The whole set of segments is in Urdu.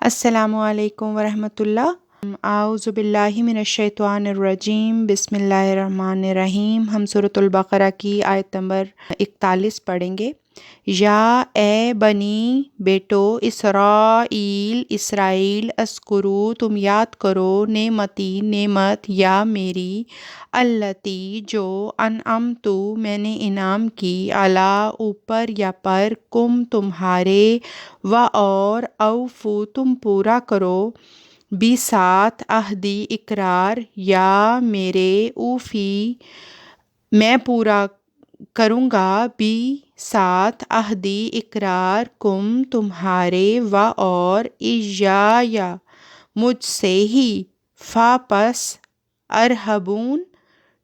السلام علیکم ورحمۃ اللہ۔ اعوذ باللہ من الشیطان الرجیم، بسم اللہ الرحمن الرحیم۔ ہم سورۃ البقرہ کی آیت نمبر 41 پڑھیں گے۔ یا اے بنی بیٹو اسرائیل، اسرائیل، اذکروا تم یاد کرو نعمتی نعمت یا میری، التی جو انعمت میں نے انعام کی، علی اوپر یا پر، کم تمہارے، و اور، اوفو تم پورا کرو، بھی ساتھ، عہدی اقرار، یا میرے، اوفی میں پورا کروں گا، بھی ساتھ، عہدی اقرار، کم تمہارے، و اور، ایایا مجھ سے ہی، فا پس، ارہبون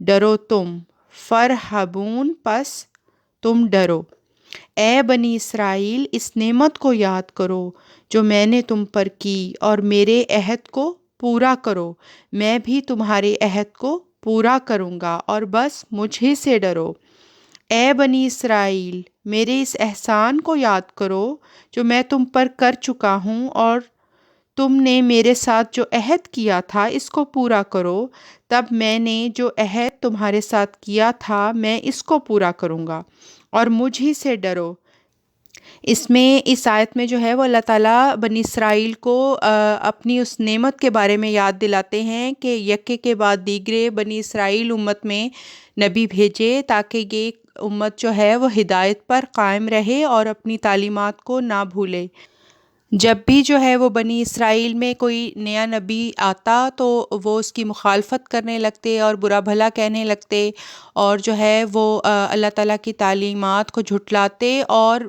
ڈرو تم، فرہبون پس تم ڈرو۔ اے بنی اسرائیل، اس نعمت کو یاد کرو جو میں نے تم پر کی، اور میرے عہد کو پورا کرو، میں بھی تمہارے عہد کو پورا کروں گا، اور بس مجھ ہی سے ڈرو۔ اے بنی اسرائیل، میرے اس احسان کو یاد کرو جو میں تم پر کر چکا ہوں، اور تم نے میرے ساتھ جو عہد کیا تھا اس کو پورا کرو، تب میں نے جو عہد تمہارے ساتھ کیا تھا میں اس کو پورا کروں گا، اور مجھ ہی سے ڈرو۔ اس آیت میں جو ہے وہ اللہ تعالیٰ بنی اسرائیل کو اپنی اس نعمت کے بارے میں یاد دلاتے ہیں کہ یکے کے بعد دیگرے بنی اسرائیل امت میں نبی بھیجے، تاکہ یہ امت جو ہے وہ ہدایت پر قائم رہے اور اپنی تعلیمات کو نہ بھولے۔ جب بھی جو ہے وہ بنی اسرائیل میں کوئی نیا نبی آتا تو وہ اس کی مخالفت کرنے لگتے اور برا بھلا کہنے لگتے، اور جو ہے وہ اللہ تعالیٰ کی تعلیمات کو جھٹلاتے، اور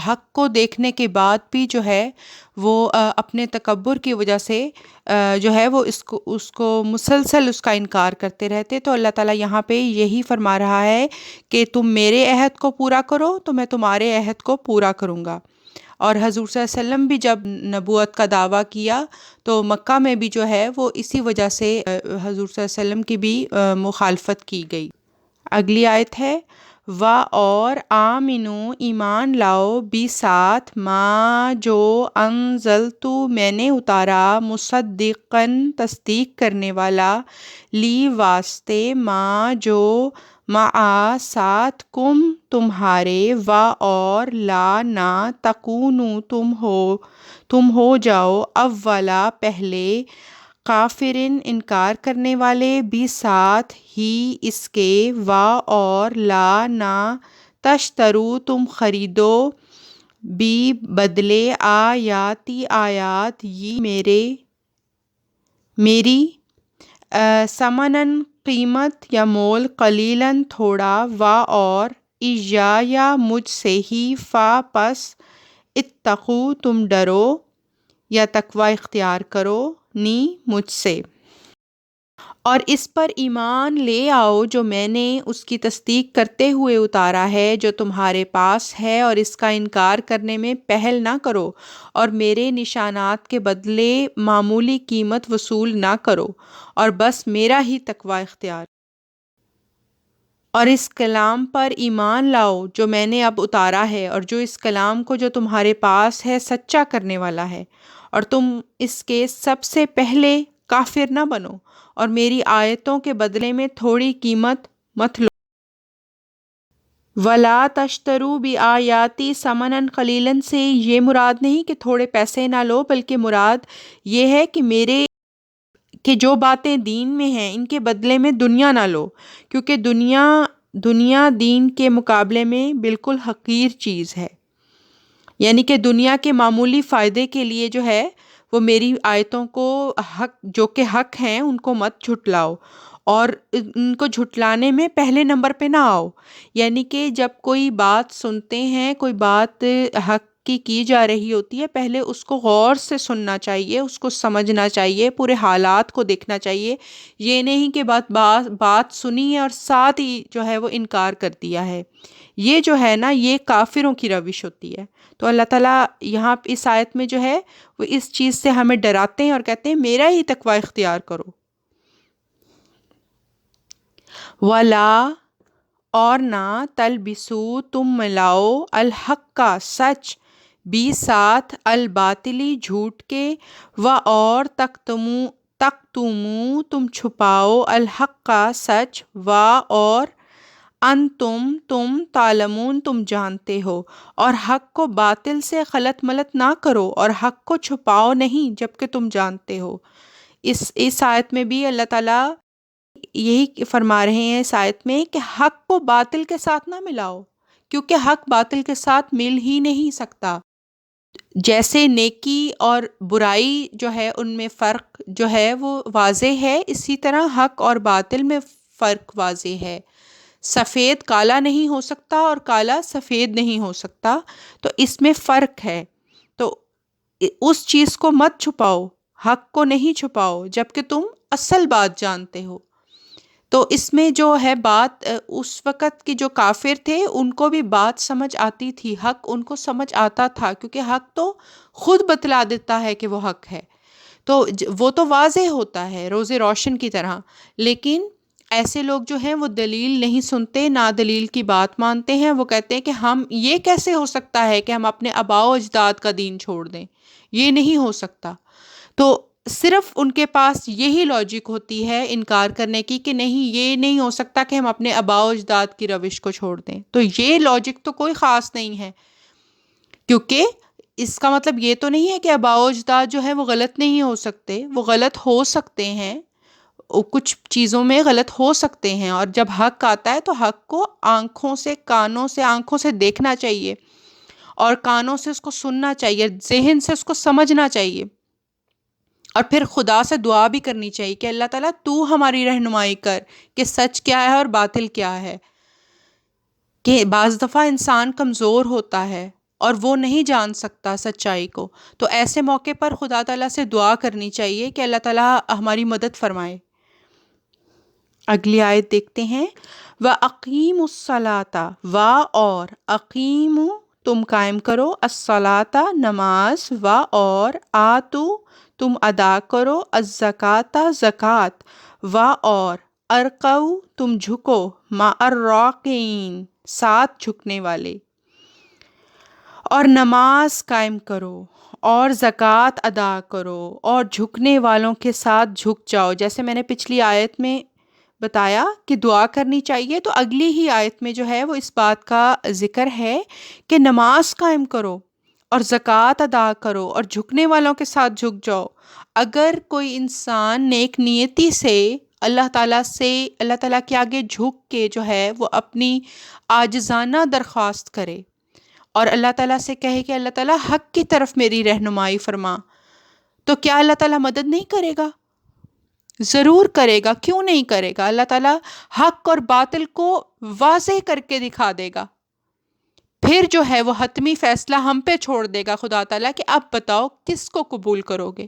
حق کو دیکھنے کے بعد بھی جو ہے وہ اپنے تکبر کی وجہ سے جو ہے وہ اس کو مسلسل اس کا انکار کرتے رہتے۔ تو اللہ تعالیٰ یہاں پہ یہی فرما رہا ہے کہ تم میرے عہد کو پورا کرو تو میں تمہارے عہد کو پورا کروں گا۔ اور حضور صلی اللہ علیہ وسلم بھی جب نبوت کا دعویٰ کیا تو مکہ میں بھی جو ہے وہ اسی وجہ سے حضور صلی اللہ علیہ وسلم کی بھی مخالفت کی گئی۔ اگلی آیت ہے، و اور، آمنو ایمان لاؤ، بھی ساتھ، ما جو انزلتو میں نے اتارا، مصدقاً تصدیق کرنے والا، لی واسطے، ما جو معا ساتھ، کم تمہارے، و اور، لا نہ، تکونو تم ہو جاؤ، اولا پہلے، کافرن انکار کرنے والے، بھی ساتھ ہی اس کے، و اور، لا نہ، تشترو تم خریدو، بھی بدلے، آیاتی آیات، یہ میری، ثمناً قیمت یا مول، قلیلاً تھوڑا، و اور، ایایا مجھ سے ہی، فا پس، اتقو تم ڈرو یا تقوی اختیار کرو، نی مجھ سے، اور اس پر ایمان لے آؤ جو میں نے اس کی تصدیق کرتے ہوئے اتارا ہے جو تمہارے پاس ہے، اور اس کا انکار کرنے میں پہل نہ کرو، اور میرے نشانات کے بدلے معمولی قیمت وصول نہ کرو، اور بس میرا ہی تقوی اختیار، اور اس کلام پر ایمان لاؤ جو میں نے اب اتارا ہے، اور جو اس کلام کو جو تمہارے پاس ہے سچا کرنے والا ہے، اور تم اس کے سب سے پہلے کافر نہ بنو، اور میری آیتوں کے بدلے میں تھوڑی قیمت مت لو۔ وَلَا تَشْتَرُوا بِآيَاتِي ثَمَنًا قَلِيلًا سے یہ مراد نہیں کہ تھوڑے پیسے نہ لو، بلکہ مراد یہ ہے کہ جو باتیں دین میں ہیں ان کے بدلے میں دنیا نہ لو، کیونکہ دنیا دین کے مقابلے میں بالکل حقیر چیز ہے۔ یعنی کہ دنیا کے معمولی فائدے کے لیے جو ہے وہ میری آیتوں کو جو کہ حق ہیں ان کو مت جھٹلاؤ، اور ان کو جھٹلانے میں پہلے نمبر پہ نہ آؤ۔ یعنی کہ جب کوئی بات سنتے ہیں، کوئی بات حق کی جا رہی ہوتی ہے، پہلے اس کو غور سے سننا چاہیے، اس کو سمجھنا چاہیے، پورے حالات کو دیکھنا چاہیے۔ یہ نہیں کہ بات سنی ہے اور ساتھ ہی جو ہے وہ انکار کر دیا ہے، یہ جو ہے نا یہ کافروں کی روش ہوتی ہے۔ تو اللہ تعالیٰ یہاں اس آیت میں جو ہے وہ اس چیز سے ہمیں ڈراتے ہیں اور کہتے ہیں میرا ہی تقوی اختیار کرو۔ وَلَا اور نہ، تلبسو تم ملاؤ، الحق کا سچ، بھی ساتھ الباطلی جھوٹ کے، و اور تکتمو تم چھپاؤ الحق کا سچ، و اور تم تعلمون تم جانتے ہو، اور حق کو باطل سے غلط ملت نہ کرو اور حق کو چھپاؤ نہیں جبکہ تم جانتے ہو۔ اس آیت میں بھی اللہ تعالیٰ یہی فرما رہے ہیں اس آیت میں کہ حق کو باطل کے ساتھ نہ ملاؤ، کیونکہ حق باطل کے ساتھ مل ہی نہیں سکتا۔ جیسے نیکی اور برائی جو ہے ان میں فرق جو ہے وہ واضح ہے، اسی طرح حق اور باطل میں فرق واضح ہے۔ سفید کالا نہیں ہو سکتا اور کالا سفید نہیں ہو سکتا، تو اس میں فرق ہے۔ تو اس چیز کو مت چھپاؤ، حق کو نہیں چھپاؤ جبکہ تم اصل بات جانتے ہو۔ تو اس میں جو ہے بات، اس وقت کے جو کافر تھے ان کو بھی بات سمجھ آتی تھی، حق ان کو سمجھ آتا تھا، کیونکہ حق تو خود بتلا دیتا ہے کہ وہ حق ہے، تو وہ تو واضح ہوتا ہے روز روشن کی طرح۔ لیکن ایسے لوگ جو ہیں وہ دلیل نہیں سنتے، نہ دلیل کی بات مانتے ہیں، وہ کہتے ہیں کہ ہم یہ کیسے ہو سکتا ہے کہ ہم اپنے آباء و اجداد کا دین چھوڑ دیں، یہ نہیں ہو سکتا۔ تو صرف ان کے پاس یہی لاجک ہوتی ہے انکار کرنے کی کہ نہیں، یہ نہیں ہو سکتا کہ ہم اپنے آباء و اجداد کی روش کو چھوڑ دیں۔ تو یہ لاجک تو کوئی خاص نہیں ہے، کیونکہ اس کا مطلب یہ تو نہیں ہے کہ آباء و اجداد جو ہے وہ غلط نہیں ہو سکتے، وہ غلط ہو سکتے ہیں، کچھ چیزوں میں غلط ہو سکتے ہیں، اور جب حق آتا ہے تو حق کو آنکھوں سے دیکھنا چاہیے، اور کانوں سے اس کو سننا چاہیے، ذہن سے اس کو سمجھنا چاہیے، اور پھر خدا سے دعا بھی کرنی چاہیے کہ اللہ تعالیٰ تو ہماری رہنمائی کر کہ سچ کیا ہے اور باطل کیا ہے۔ کہ بعض دفعہ انسان کمزور ہوتا ہے اور وہ نہیں جان سکتا سچائی کو، تو ایسے موقع پر خدا تعالیٰ سے دعا کرنی چاہیے کہ اللہ تعالیٰ ہماری مدد فرمائے۔ اگلی آیت دیکھتے ہیں، وَأَقِیمُوا الصَّلَاةَ، اور اقیمو تم قائم کرو، الصلاۃ نماز، اور آتو تم ادا کرو، الزکاۃ زکوٰۃ، اور ارکعوا تم جھکو، مع الراکعین ساتھ جھکنے والے، اور نماز قائم کرو اور زکوٰۃ ادا کرو اور جھکنے والوں کے ساتھ جھک جاؤ۔ جیسے میں نے پچھلی آیت میں بتایا کہ دعا کرنی چاہیے، تو اگلی ہی آیت میں جو ہے وہ اس بات کا ذکر ہے کہ نماز قائم کرو اور زکوٰۃ ادا کرو اور جھکنے والوں کے ساتھ جھک جاؤ۔ اگر کوئی انسان نیک نیتی سے اللہ تعالیٰ کے آگے جھک کے جو ہے وہ اپنی عاجزانہ درخواست کرے اور اللہ تعالیٰ سے کہے کہ اللہ تعالیٰ حق کی طرف میری رہنمائی فرما، تو کیا اللہ تعالیٰ مدد نہیں کرے گا؟ ضرور کرے گا، کیوں نہیں کرے گا؟ اللہ تعالیٰ حق اور باطل کو واضح کر کے دکھا دے گا، پھر جو ہے وہ حتمی فیصلہ ہم پہ چھوڑ دے گا خدا تعالیٰ کہ اب بتاؤ کس کو قبول کرو گے۔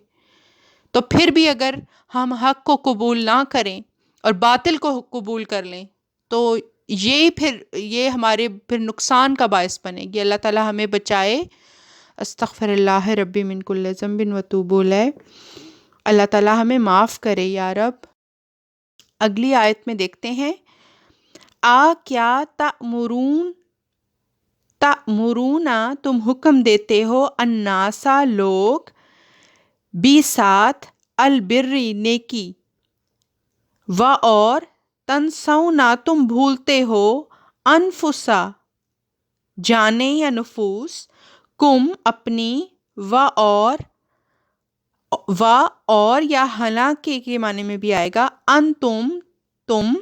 تو پھر بھی اگر ہم حق کو قبول نہ کریں اور باطل کو قبول کر لیں تو یہ ہمارے پھر نقصان کا باعث بنے گی۔ اللہ تعالیٰ ہمیں بچائے۔ استغفر اللہ ربی من کل ذنب واتوب الیہ۔ اللہ تعالیٰ ہمیں معاف کرے یا رب۔ اگلی آیت میں دیکھتے ہیں، کیا تأمرون تم حکم دیتے ہو، الناسا لوگ، بھی ساتھ، البر نیکی، اور تنسون تم بھولتے ہو، انفسا جانے یا نفوس، کم اپنی، اور یا حالانکہ کے معنی میں بھی آئے گا، تم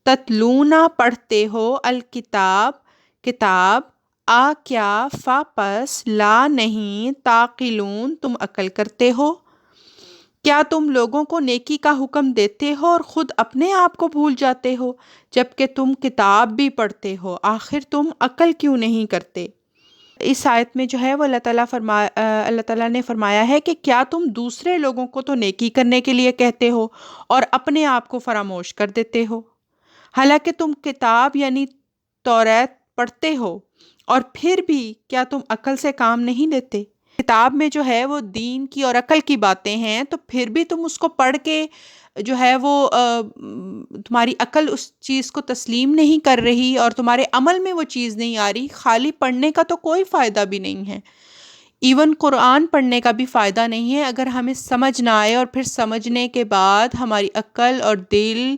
تتلونا پڑھتے ہو، الکتاب کتاب، کیا پس لا نہیں، تعقلون تم عقل کرتے ہو۔ کیا تم لوگوں کو نیکی کا حکم دیتے ہو اور خود اپنے آپ کو بھول جاتے ہو، جبکہ تم کتاب بھی پڑھتے ہو، آخر تم عقل کیوں نہیں کرتے؟ اس آیت میں جو ہے وہ اللہ تعالیٰ نے فرمایا ہے کہ کیا تم دوسرے لوگوں کو تو نیکی کرنے کے لیے کہتے ہو اور اپنے آپ کو فراموش کر دیتے ہو، حالانکہ تم کتاب یعنی توریت پڑھتے ہو، اور پھر بھی کیا تم عقل سے کام نہیں لیتے؟ کتاب میں جو ہے وہ دین کی اور عقل کی باتیں ہیں، تو پھر بھی تم اس کو پڑھ کے جو ہے وہ تمہاری عقل اس چیز کو تسلیم نہیں کر رہی اور تمہارے عمل میں وہ چیز نہیں آ رہی، خالی پڑھنے کا تو کوئی فائدہ بھی نہیں ہے، ایون قرآن پڑھنے کا بھی فائدہ نہیں ہے اگر ہمیں سمجھ نہ آئے اور پھر سمجھنے کے بعد ہماری عقل اور دل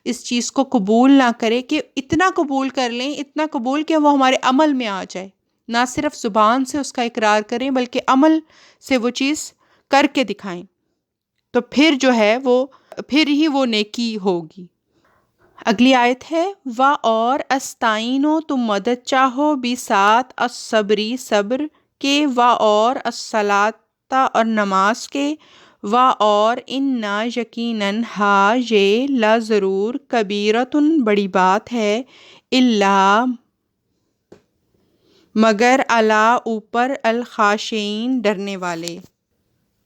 اس چیز کو قبول نہ کرے، کہ اتنا قبول کر لیں، اتنا قبول کہ وہ ہمارے عمل میں آ جائے، نہ صرف زبان سے اس کا اقرار کریں بلکہ عمل سے وہ چیز کر کے دکھائیں، تو پھر جو ہے وہ پھر ہی وہ نیکی ہوگی۔ اگلی آیت ہے اور استعینوا، تم مدد چاہو بھی ساتھ الصبری، صبر کے، اور الصلاۃ، اور نماز کے، اور انا، یقیناً، ہاں یہ، لا ضرور، کبیرۃ، بڑی بات ہے، الا، مگر، علی، اوپر، الخاشعین، ڈرنے والے،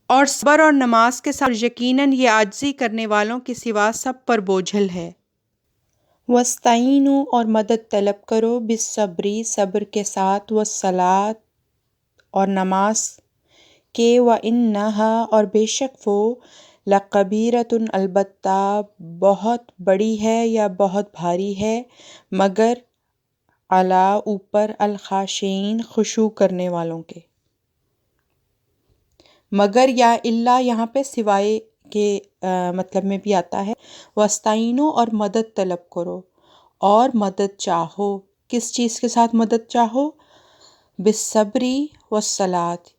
اور صبر اور نماز کے ساتھ یقیناً یہ عاجزی کرنے والوں کے سوا سب پر بوجھل ہے۔ وَاسْتَعِینُوا، اور مدد طلب کرو، بالصبری، صبر کے ساتھ، والصلاۃ، اور نماز کے، وَإِنَّہَا، اور بے شک وہ، لَکَبِیرَۃٌ، البتہ بہت بڑی ہے یا بہت بھاری ہے، مگر، علی، اوپر، الخاشعین، خشوع کرنے والوں کے۔ مگر یا الا یہاں پہ سوائے کے مطلب میں بھی آتا ہے۔ وَاسْتَعِینُوا، اور مدد طلب کرو، اور مدد چاہو، کس چیز کے ساتھ مدد چاہو؟ بالصبری والصلاۃ،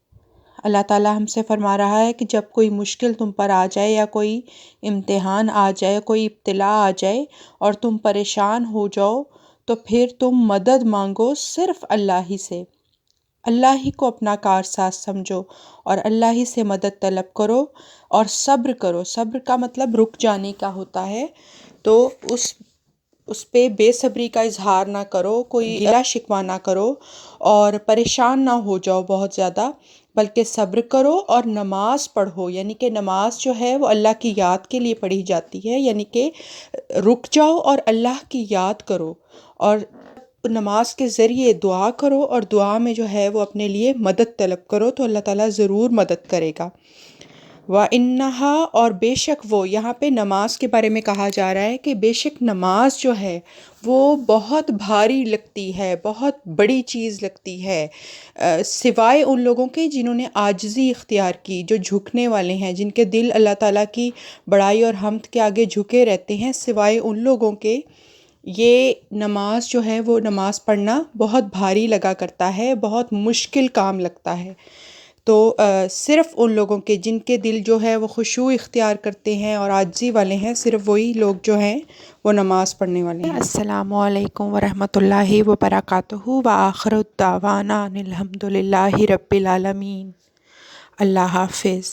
اللہ تعالیٰ ہم سے فرما رہا ہے کہ جب کوئی مشکل تم پر آ جائے یا کوئی امتحان آ جائے، کوئی ابتلا آ جائے اور تم پریشان ہو جاؤ، تو پھر تم مدد مانگو صرف اللہ ہی سے، اللہ ہی کو اپنا کارساز سمجھو اور اللہ ہی سے مدد طلب کرو، اور صبر کرو۔ صبر کا مطلب رک جانے کا ہوتا ہے، تو اس پہ بے صبری کا اظہار نہ کرو، کوئی گلہ شکوہ نہ کرو اور پریشان نہ ہو جاؤ بہت زیادہ، بلکہ صبر کرو اور نماز پڑھو، یعنی کہ نماز جو ہے وہ اللہ کی یاد کے لیے پڑھی جاتی ہے، یعنی کہ رک جاؤ اور اللہ کی یاد کرو، اور نماز کے ذریعے دعا کرو، اور دعا میں جو ہے وہ اپنے لیے مدد طلب کرو، تو اللہ تعالیٰ ضرور مدد کرے گا۔ وَإِنَّهَا، اور بے شک وہ، یہاں پہ نماز کے بارے میں کہا جا رہا ہے کہ بے شک نماز جو ہے وہ بہت بھاری لگتی ہے، بہت بڑی چیز لگتی ہے، سوائے ان لوگوں کے جنہوں نے عاجزی اختیار کی، جو جھکنے والے ہیں، جن کے دل اللہ تعالیٰ کی بڑائی اور حمد کے آگے جھکے رہتے ہیں، سوائے ان لوگوں کے یہ نماز جو ہے وہ نماز پڑھنا بہت بھاری لگا کرتا ہے، بہت مشکل کام لگتا ہے، تو صرف ان لوگوں کے جن کے دل جو ہے وہ خشوع اختیار کرتے ہیں اور عاجزی والے ہیں، صرف وہی لوگ جو ہیں وہ نماز پڑھنے والے ہیں۔ السلام علیکم ورحمۃ اللہ وبرکاتہ، وآخر الدعوانا ان الحمد للہ رب العالمین۔ اللہ حافظ۔